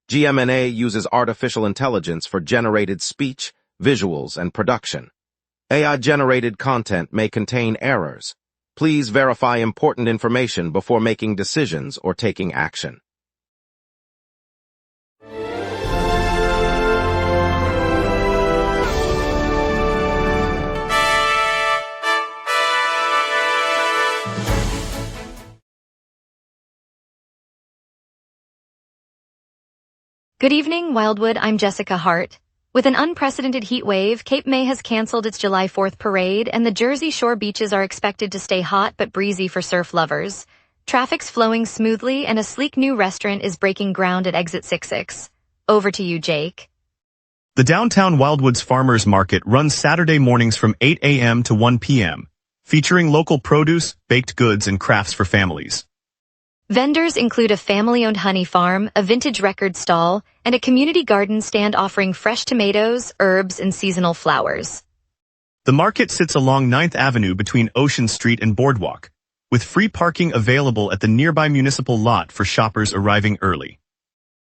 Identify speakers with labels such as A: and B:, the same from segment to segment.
A: GMNA uses artificial intelligence for generated speech, visuals, and production. AI-generated content may contain errors. Please verify important information before making decisions or taking action.
B: Good evening, Wildwood. I'm Jessica Hart. With an unprecedented heat wave, Cape May has canceled its July 4th parade, and the Jersey Shore beaches are expected to stay hot but breezy for surf lovers. Traffic's flowing smoothly, and a sleek new restaurant is breaking ground at Exit 66. Over to you, Jake.
C: The downtown Wildwoods Farmers Market runs Saturday mornings from 8 a.m. to 1 p.m., featuring local produce, baked goods, and crafts for families.
B: Vendors include a family-owned honey farm, a vintage record stall, and a community garden stand offering fresh tomatoes, herbs, and seasonal flowers.
C: The market sits along 9th Avenue between Ocean Street and Boardwalk, with free parking available at the nearby Municipal lot for shoppers arriving early.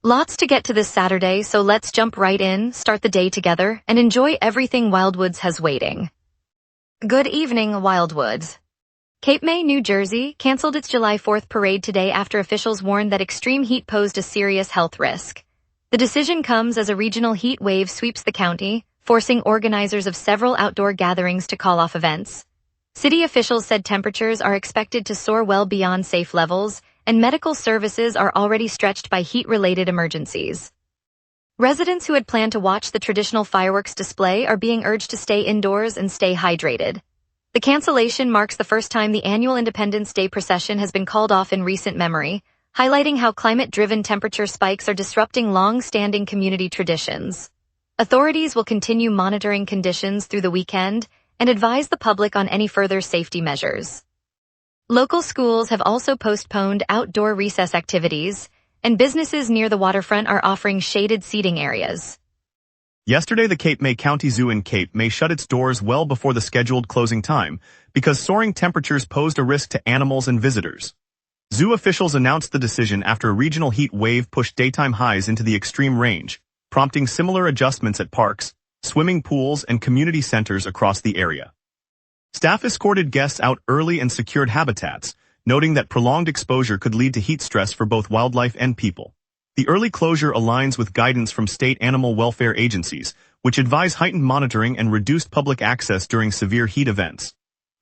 B: Lots to get to this Saturday, so let's jump right in, start the day together, and enjoy everything Wildwoods has waiting. Good evening, Wildwoods. Cape May, New Jersey, canceled its July 4th parade today after officials warned that extreme heat posed a serious health risk. The decision comes as a regional heat wave sweeps the county, forcing organizers of several outdoor gatherings to call off events. City officials said temperatures are expected to soar well beyond safe levels, and medical services are already stretched by heat-related emergencies. Residents who had planned to watch the traditional fireworks display are being urged to stay indoors and stay hydrated. The cancellation marks the first time the annual Independence Day procession has been called off in recent memory, highlighting how climate-driven temperature spikes are disrupting long-standing community traditions. Authorities will continue monitoring conditions through the weekend and advise the public on any further safety measures. Local schools have also postponed outdoor recess activities, and businesses near the waterfront are offering shaded seating areas.
C: Yesterday, the Cape May County Zoo in Cape May shut its doors well before the scheduled closing time because soaring temperatures posed a risk to animals and visitors. Zoo officials announced the decision after a regional heat wave pushed daytime highs into the extreme range, prompting similar adjustments at parks, swimming pools, and community centers across the area. Staff escorted guests out early and secured habitats, noting that prolonged exposure could lead to heat stress for both wildlife and people. The early closure aligns with guidance from state animal welfare agencies, which advise heightened monitoring and reduced public access during severe heat events.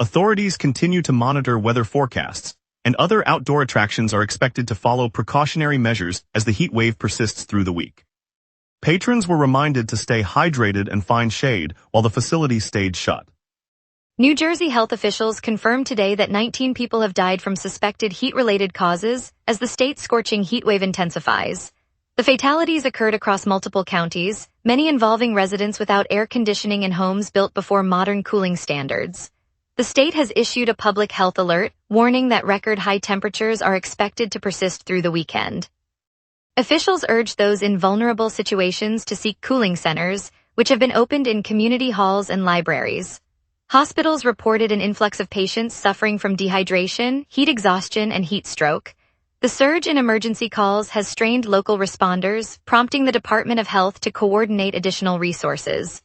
C: Authorities continue to monitor weather forecasts, and other outdoor attractions are expected to follow precautionary measures as the heat wave persists through the week. Patrons were reminded to stay hydrated and find shade while the facility stayed shut.
B: New Jersey health officials confirmed today that 19 people have died from suspected heat-related causes as the state's scorching heat wave intensifies. The fatalities occurred across multiple counties, many involving residents without air conditioning in homes built before modern cooling standards. The state has issued a public health alert, warning that record-high temperatures are expected to persist through the weekend. Officials urge those in vulnerable situations to seek cooling centers, which have been opened in community halls and libraries. Hospitals reported an influx of patients suffering from dehydration, heat exhaustion, and heat stroke. The surge in emergency calls has strained local responders, prompting the Department of Health to coordinate additional resources.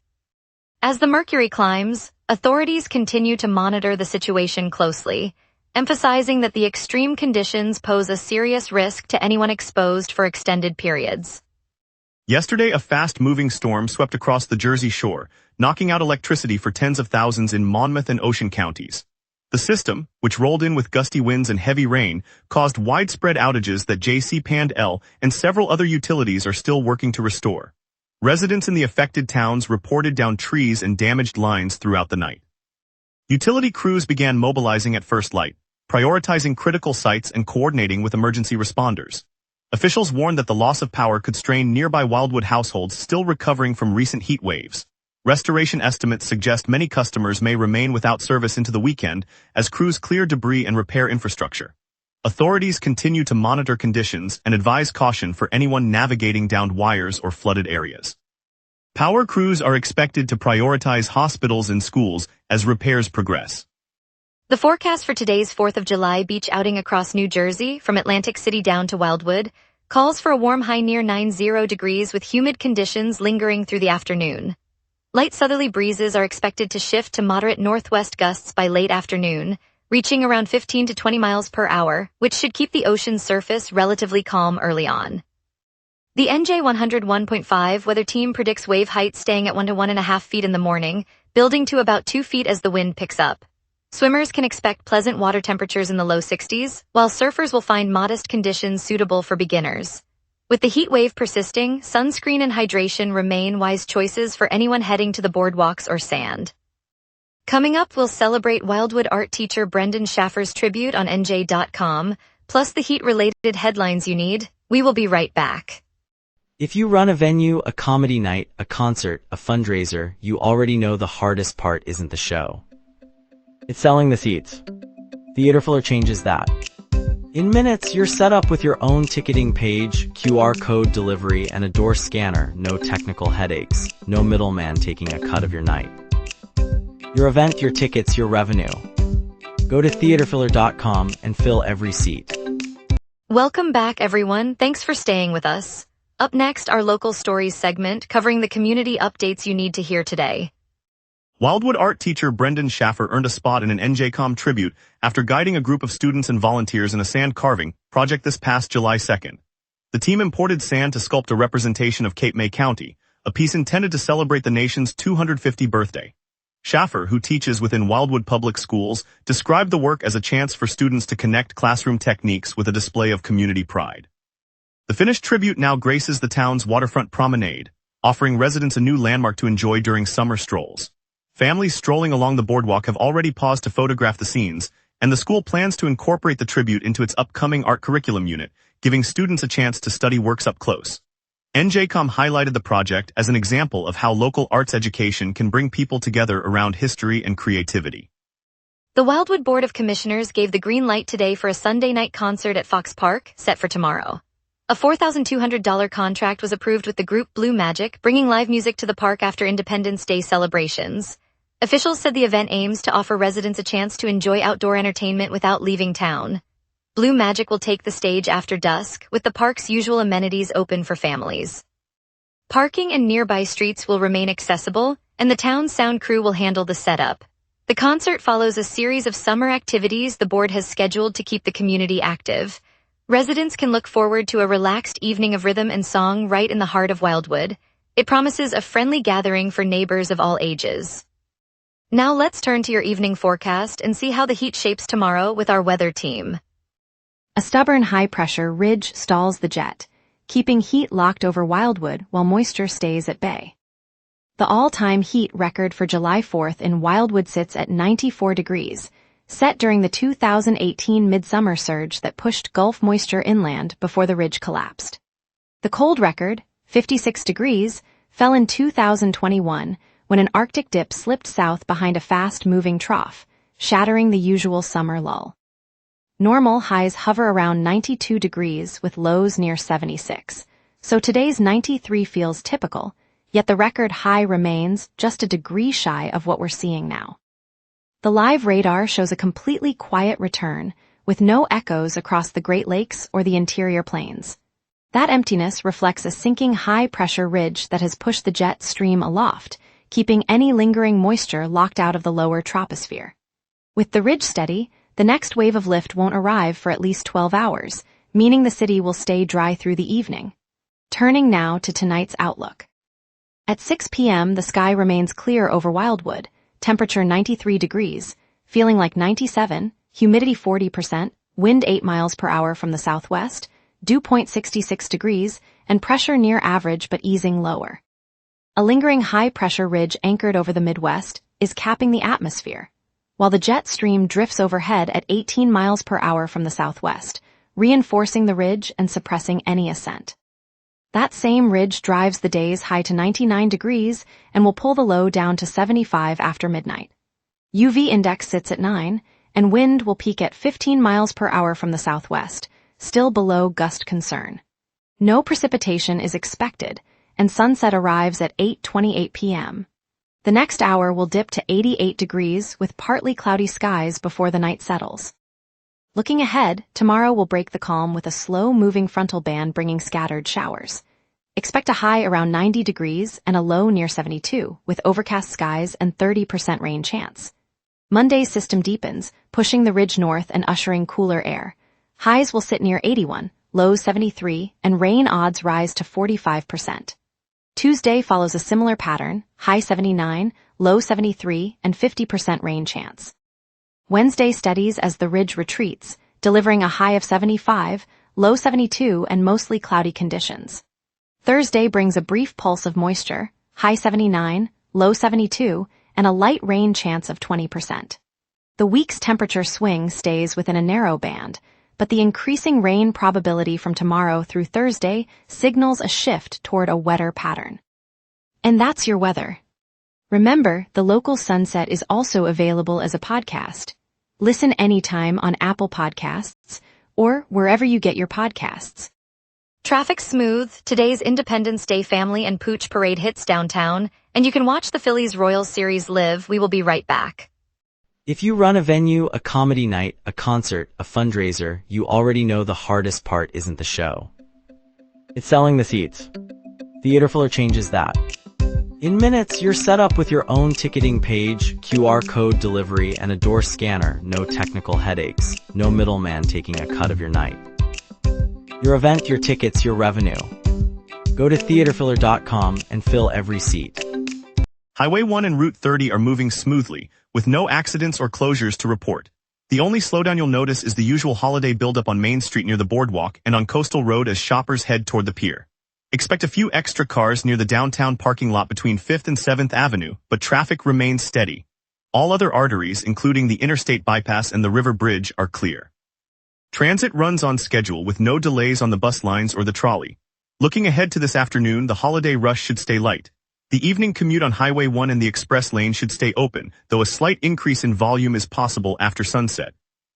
B: As the mercury climbs, authorities continue to monitor the situation closely, emphasizing that the extreme conditions pose a serious risk to anyone exposed for extended periods.
C: Yesterday, a fast-moving storm swept across the Jersey Shore, knocking out electricity for tens of thousands in Monmouth and Ocean counties. The system, which rolled in with gusty winds and heavy rain, caused widespread outages that JCP&L and several other utilities are still working to restore. Residents in the affected towns reported down trees and damaged lines throughout the night. Utility crews began mobilizing at first light, prioritizing critical sites and coordinating with emergency responders. Officials warned that the loss of power could strain nearby Wildwood households still recovering from recent heat waves. Restoration estimates suggest many customers may remain without service into the weekend as crews clear debris and repair infrastructure. Authorities continue to monitor conditions and advise caution for anyone navigating downed wires or flooded areas. Power crews are expected to prioritize hospitals and schools as repairs progress.
B: The forecast for today's 4th of July beach outing across New Jersey, from Atlantic City down to Wildwood, calls for a warm high near 90 degrees with humid conditions lingering through the afternoon. Light southerly breezes are expected to shift to moderate northwest gusts by late afternoon, reaching around 15 to 20 miles per hour, which should keep the ocean's surface relatively calm early on. The NJ 101.5 weather team predicts wave heights staying at 1 to 1.5 feet in the morning, building to about 2 feet as the wind picks up. Swimmers can expect pleasant water temperatures in the low 60s, while surfers will find modest conditions suitable for beginners. With the heat wave persisting, sunscreen and hydration remain wise choices for anyone heading to the boardwalks or sand. Coming up, we'll celebrate Wildwood art teacher Brendan Schaffer's tribute on NJ.com, plus the heat-related headlines you need. We will be right back.
D: If you run a venue, a comedy night, a concert, a fundraiser, you already know the hardest part isn't the show. It's selling the seats. Theaterfiller changes that. In minutes, you're set up with your own ticketing page, QR code delivery, and a door scanner. No technical headaches. No middleman taking a cut of your night. Your event, your tickets, your revenue. Go to theaterfiller.com and fill every seat.
B: Welcome back, everyone. Thanks for staying with us. Up next, our local stories segment covering the community updates you need to hear today.
C: Wildwood art teacher Brendan Schaffer earned a spot in an NJCom tribute after guiding a group of students and volunteers in a sand carving project this past July 2nd. The team imported sand to sculpt a representation of Cape May County, a piece intended to celebrate the nation's 250th birthday. Schaffer, who teaches within Wildwood Public Schools, described the work as a chance for students to connect classroom techniques with a display of community pride. The finished tribute now graces the town's waterfront promenade, offering residents a new landmark to enjoy during summer strolls. Families strolling along the boardwalk have already paused to photograph the scenes, and the school plans to incorporate the tribute into its upcoming art curriculum unit, giving students a chance to study works up close. NJCom highlighted the project as an example of how local arts education can bring people together around history and creativity.
B: The Wildwood Board of Commissioners gave the green light today for a Sunday night concert at Fox Park, set for tomorrow. A $4,200 contract was approved with the group Blue Magic, bringing live music to the park after Independence Day celebrations. Officials said the event aims to offer residents a chance to enjoy outdoor entertainment without leaving town. Blue Magic will take the stage after dusk, with the park's usual amenities open for families. Parking and nearby streets will remain accessible, and the town's sound crew will handle the setup. The concert follows a series of summer activities the board has scheduled to keep the community active. Residents can look forward to a relaxed evening of rhythm and song right in the heart of Wildwood. It promises a friendly gathering for neighbors of all ages. Now let's turn to your evening forecast and see how the heat shapes tomorrow with our weather team.
E: A stubborn high-pressure ridge stalls the jet, keeping heat locked over Wildwood while moisture stays at bay. The all-time heat record for July 4th in Wildwood sits at 94 degrees, set during the 2018 midsummer surge that pushed Gulf moisture inland before the ridge collapsed. The cold record, 56 degrees, fell in 2021 when an Arctic dip slipped south behind a fast-moving trough, shattering the usual summer lull. Normal highs hover around 92 degrees with lows near 76, so today's 93 feels typical, yet the record high remains just a degree shy of what we're seeing now. The live radar shows a completely quiet return, with no echoes across the Great Lakes or the interior plains. That emptiness reflects a sinking high-pressure ridge that has pushed the jet stream aloft, keeping any lingering moisture locked out of the lower troposphere. With the ridge steady, the next wave of lift won't arrive for at least 12 hours, meaning the city will stay dry through the evening. Turning now to tonight's outlook. At 6 p.m., the sky remains clear over Wildwood, temperature 93 degrees, feeling like 97, humidity 40%, wind 8 miles per hour from the southwest, dew point 66 degrees, and pressure near average but easing lower. A lingering high-pressure ridge anchored over the Midwest is capping the atmosphere, while the jet stream drifts overhead at 18 miles per hour from the southwest, reinforcing the ridge and suppressing any ascent. That same ridge drives the day's high to 99 degrees and will pull the low down to 75 after midnight. UV index sits at 9, and wind will peak at 15 miles per hour from the southwest, still below gust concern. No precipitation is expected, and sunset arrives at 8:28 p.m. The next hour will dip to 88 degrees with partly cloudy skies before the night settles. Looking ahead, tomorrow will break the calm with a slow-moving frontal band bringing scattered showers. Expect a high around 90 degrees and a low near 72, with overcast skies and 30% rain chance. Monday's system deepens, pushing the ridge north and ushering cooler air. Highs will sit near 81, lows 73, and rain odds rise to 45%. Tuesday follows a similar pattern, high 79, low 73, and 50% rain chance. Wednesday steadies as the ridge retreats, delivering a high of 75, low 72, and mostly cloudy conditions. Thursday brings a brief pulse of moisture, high 79, low 72, and a light rain chance of 20%. The week's temperature swing stays within a narrow band, but the increasing rain probability from tomorrow through Thursday signals a shift toward a wetter pattern. And that's your weather. Remember, the local sunset is also available as a podcast. Listen anytime on Apple Podcasts or wherever you get your podcasts.
B: Traffic smooth, today's Independence Day family and pooch parade hits downtown, and you can watch the Phillies Royals series live. We will be right back.
D: If you run a venue, a comedy night, a concert, a fundraiser, you already know the hardest part isn't the show. It's selling the seats. Theaterfiller changes that. In minutes, you're set up with your own ticketing page, QR code delivery, and a door scanner. No technical headaches. No middleman taking a cut of your night. Your event, your tickets, your revenue. Go to theaterfiller.com and fill every seat.
C: Highway 1 and Route 30 are moving smoothly, with no accidents or closures to report. The only slowdown you'll notice is the usual holiday buildup on Main Street near the boardwalk and on Coastal Road as shoppers head toward the pier. Expect a few extra cars near the downtown parking lot between 5th and 7th Avenue, but traffic remains steady. All other arteries, including the interstate bypass and the river bridge, are clear. Transit runs on schedule with no delays on the bus lines or the trolley. Looking ahead to this afternoon, the holiday rush should stay light. The evening commute on Highway 1 and the express lane should stay open, though a slight increase in volume is possible after sunset.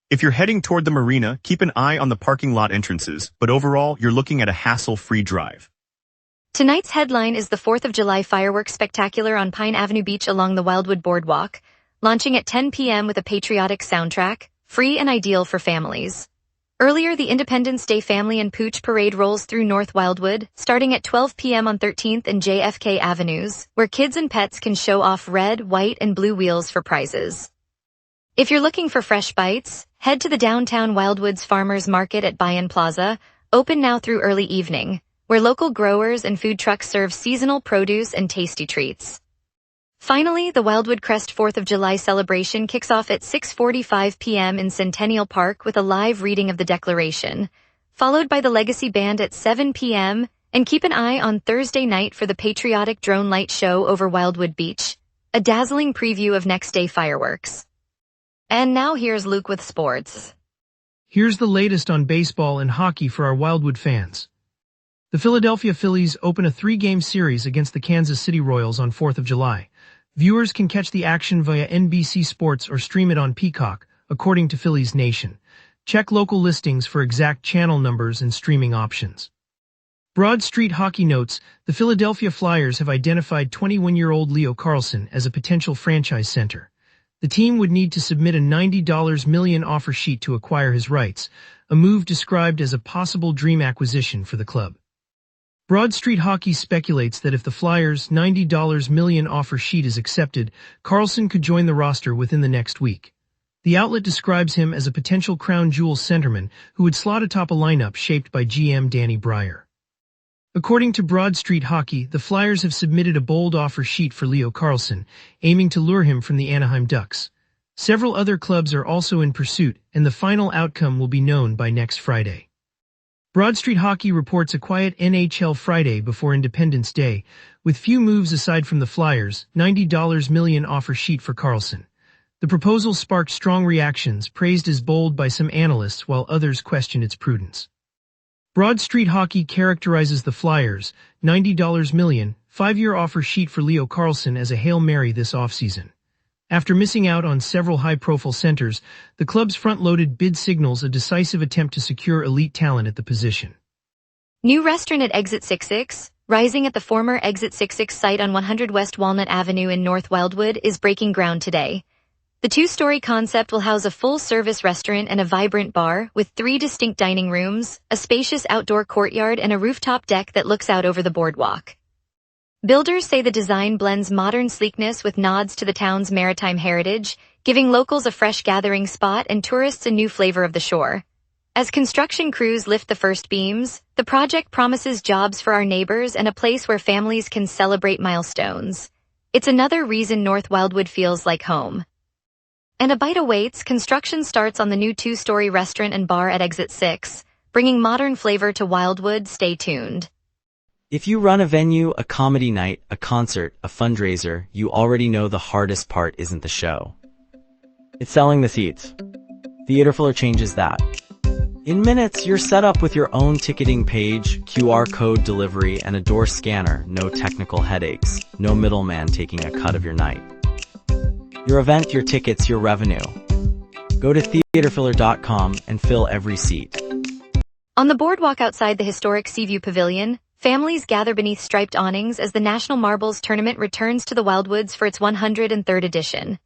C: If you're heading toward the marina, keep an eye on the parking lot entrances, but overall, you're looking at a hassle-free drive.
B: Tonight's headline is the 4th of July fireworks spectacular on Pine Avenue Beach along the Wildwood Boardwalk, launching at 10 p.m. with a patriotic soundtrack, free and ideal for families. Earlier, the Independence Day Family and Pooch Parade rolls through North Wildwood, starting at 12 p.m. on 13th and JFK Avenues, where kids and pets can show off red, white, and blue wheels for prizes. If you're looking for fresh bites, head to the downtown Wildwoods Farmers Market at Bayan Plaza, open now through early evening, where local growers and food trucks serve seasonal produce and tasty treats. Finally, the Wildwood Crest 4th of July celebration kicks off at 6:45 p.m. in Centennial Park with a live reading of the Declaration, followed by the Legacy Band at 7 p.m., and keep an eye on Thursday night for the patriotic drone light show over Wildwood Beach, a dazzling preview of next day fireworks. And now here's Luke with sports.
F: Here's the latest on baseball and hockey for our Wildwood fans. The Philadelphia Phillies open a 3-game series against the Kansas City Royals on 4th of July. Viewers can catch the action via NBC Sports or stream it on Peacock, according to Phillies Nation. Check local listings for exact channel numbers and streaming options. Broad Street Hockey notes, the Philadelphia Flyers have identified 21-year-old Leo Carlsson as a potential franchise center. The team would need to submit a $90 million offer sheet to acquire his rights, a move described as a possible dream acquisition for the club. Broad Street Hockey speculates that if the Flyers' $90 million offer sheet is accepted, Carlsson could join the roster within the next week. The outlet describes him as a potential crown jewel centerman who would slot atop a lineup shaped by GM Danny Briere. According to Broad Street Hockey, the Flyers have submitted a bold offer sheet for Leo Carlsson, aiming to lure him from the Anaheim Ducks. Several other clubs are also in pursuit, and the final outcome will be known by next Friday. Broad Street Hockey reports a quiet NHL Friday before Independence Day, with few moves aside from the Flyers' $90 million offer sheet for Carlsson. The proposal sparked strong reactions, praised as bold by some analysts while others questioned its prudence. Broad Street Hockey characterizes the Flyers' $90 million, 5-year offer sheet for Leo Carlsson as a Hail Mary this offseason. After missing out on several high-profile centers, the club's front-loaded bid signals a decisive attempt to secure elite talent at the position.
B: New restaurant at Exit 66, rising at the former Exit 66 site on 100 West Walnut Avenue in North Wildwood, is breaking ground today. The two-story concept will house a full-service restaurant and a vibrant bar with 3 distinct dining rooms, a spacious outdoor courtyard, and a rooftop deck that looks out over the boardwalk. Builders say the design blends modern sleekness with nods to the town's maritime heritage, giving locals a fresh gathering spot and tourists a new flavor of the shore. As construction crews lift the first beams, the project promises jobs for our neighbors and a place where families can celebrate milestones. It's another reason North Wildwood feels like home. And a bite awaits. Construction starts on the new 2-story restaurant and bar at Exit 6, bringing modern flavor to Wildwood. Stay tuned.
D: If you run a venue, a comedy night, a concert, a fundraiser, you already know the hardest part isn't the show. It's selling the seats. Theaterfiller changes that. In minutes, you're set up with your own ticketing page, QR code delivery, and a door scanner. No technical headaches, no middleman taking a cut of your night. Your event, your tickets, your revenue. Go to theaterfiller.com and fill every seat.
B: On the boardwalk outside the historic Seaview Pavilion, families gather beneath striped awnings as the National Marbles Tournament returns to the Wildwoods for its 103rd edition.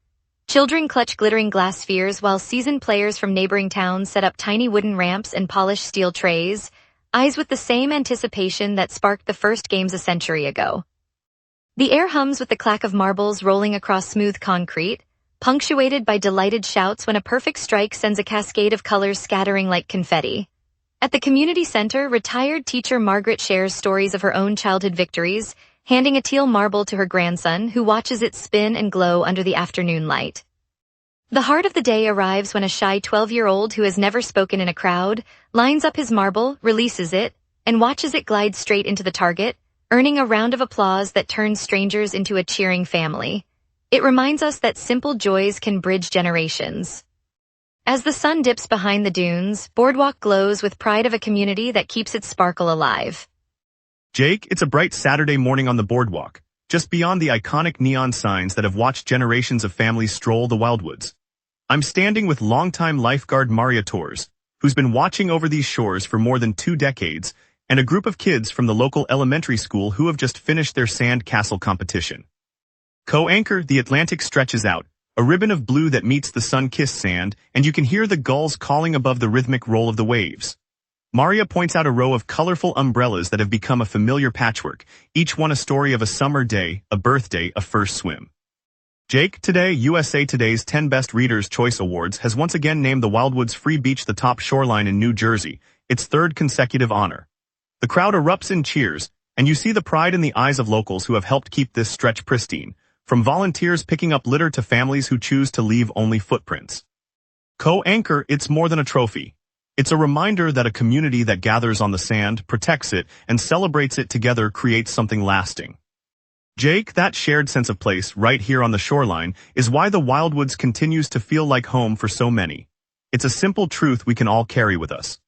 B: Children clutch glittering glass spheres while seasoned players from neighboring towns set up tiny wooden ramps and polish steel trays, eyes with the same anticipation that sparked the first games a century ago. The air hums with the clack of marbles rolling across smooth concrete, punctuated by delighted shouts when a perfect strike sends a cascade of colors scattering like confetti. At the community center, retired teacher Margaret shares stories of her own childhood victories, handing a teal marble to her grandson, who watches it spin and glow under the afternoon light. The heart of the day arrives when a shy 12-year-old who has never spoken in a crowd lines up his marble, releases it, and watches it glide straight into the target, earning a round of applause that turns strangers into a cheering family. It reminds us that simple joys can bridge generations. As the sun dips behind the dunes, Boardwalk glows with pride of a community that keeps its sparkle alive.
C: Jake, it's a bright Saturday morning on the boardwalk, just beyond the iconic neon signs that have watched generations of families stroll the Wildwoods. I'm standing with longtime lifeguard Maria Torres, who's been watching over these shores for more than 2 decades, and a group of kids from the local elementary school who have just finished their sand castle competition. Co-anchor, the Atlantic stretches out, a ribbon of blue that meets the sun-kissed sand, and you can hear the gulls calling above the rhythmic roll of the waves. Maria points out a row of colorful umbrellas that have become a familiar patchwork, each one a story of a summer day, a birthday, a first swim. Jake, today, USA Today's 10 Best Readers' Choice Awards has once again named the Wildwoods Free Beach the top shoreline in New Jersey, its 3rd consecutive honor. The crowd erupts in cheers, and you see the pride in the eyes of locals who have helped keep this stretch pristine, from volunteers picking up litter to families who choose to leave only footprints. Co-anchor, it's more than a trophy. It's a reminder that a community that gathers on the sand, protects it, and celebrates it together creates something lasting. Jake, that shared sense of place right here on the shoreline is why the Wildwoods continues to feel like home for so many. It's a simple truth we can all carry with us.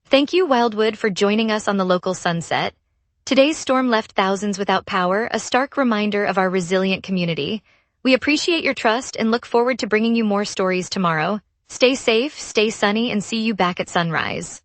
B: Thank you, Wildwood, for joining us on the local sunset. Today's storm left thousands without power, a stark reminder of our resilient community. We appreciate your trust and look forward to bringing you more stories tomorrow. Stay safe, stay sunny, and see you back at sunrise.